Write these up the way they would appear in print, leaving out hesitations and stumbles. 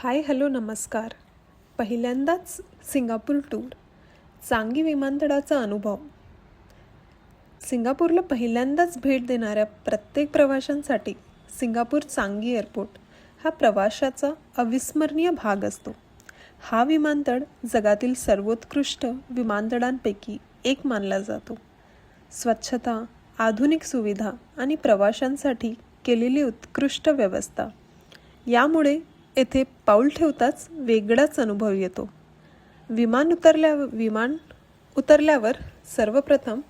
Hi hello नमस्कार. पहिल्यांदाच Singapore tour, Changi विमानतळाचा अनुभव. सिंगापूरला पहिल्यांदाच भेट देणाऱ्या प्रत्येक प्रवाशांसाठी सिंगापूर चांगी एअरपोर्ट हा प्रवासाचा अविस्मरणीय भाग असतो. हा विमानतळ जगातील सर्वोत्कृष्ट विमानतळांपैकी एक मानला जातो. स्वच्छता, आधुनिक सुविधा आणि प्रवाशांसाठी केलेली उत्कृष्ट व्यवस्था यामुळे येथे पाऊल ठेवताच वेगळाच अनुभव येतो. विमान उतरल्यावर सर्वप्रथम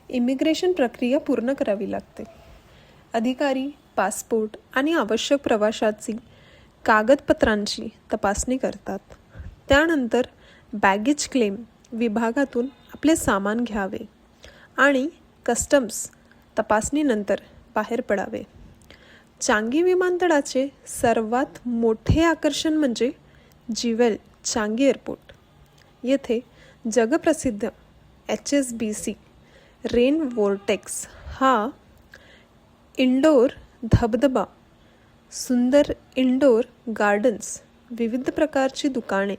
इमिग्रेशन प्रक्रिया पूर्ण करावी लागते. अधिकारी पासपोर्ट आणि आवश्यक प्रवासाची कागदपत्रांची तपासणी करतात. त्यानंतर बॅगेज क्लेम विभागातून आपले सामान घ्यावे आणि कस्टम्स तपासणीनंतर बाहेर पडावे. चांगी विमानतळाचे सर्वात मोठे आकर्षण म्हणजे ज्युवेल चांगी एअरपोर्ट. येथे जगप्रसिद्ध HSBC रेन वोर्टेक्स हा इंडोर धबधबा, सुंदर इंडोर गार्डन्स, विविध प्रकारची दुकाने,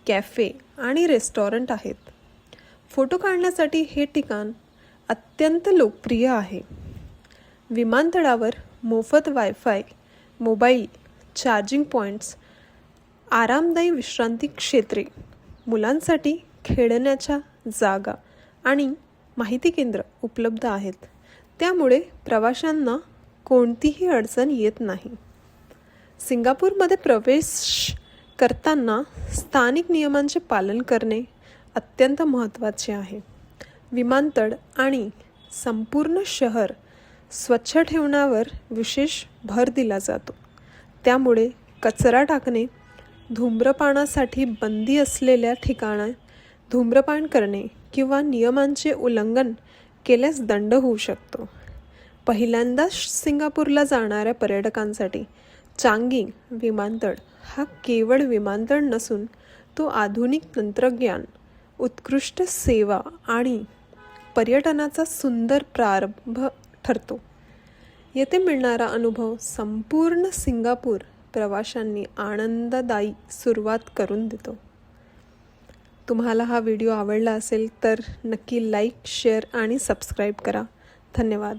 कॅफे आणि रेस्टॉरंट आहेत. फोटो काढण्यासाठी हे ठिकाण अत्यंत लोकप्रिय आहे. विमानतळावर मोफत वायफाय, मोबाईल चार्जिंग पॉईंट्स, आरामदायी विश्रांती क्षेत्रे, मुलांसाठी खेळण्याच्या जागा आणि माहिती केंद्र उपलब्ध आहेत. त्यामुळे प्रवाशांना कोणतीही अडचण येत नाही. सिंगापूरमध्ये प्रवेश करताना स्थानिक नियमांचे पालन करणे अत्यंत महत्त्वाचे आहे. विमानतळ आणि संपूर्ण शहर स्वच्छ ठेवण्यावर विशेष भर दिला जातो. त्यामुळे कचरा टाकणे, धूम्रपानासाठी बंदी असलेल्या ठिकाणी धूम्रपान करणे किंवा नियमांचे उल्लंघन केल्यास दंड होऊ शकतो. पहिल्यांदाच सिंगापूरला जाणाऱ्या पर्यटकांसाठी चांगी विमानतळ हा केवळ विमानतळ नसून तो आधुनिक तंत्रज्ञान, उत्कृष्ट सेवा आणि पर्यटनाचा सुंदर प्रारंभ ठरतो. येथे मिळणारा अनुभव संपूर्ण सिंगापूर प्रवाशांनी आनंददायी सुरुवात करून देतो. तुम्हाला हा व्हिडिओ आवडला असेल तर नक्की लाईक, शेअर आणि सबस्क्राईब करा. धन्यवाद.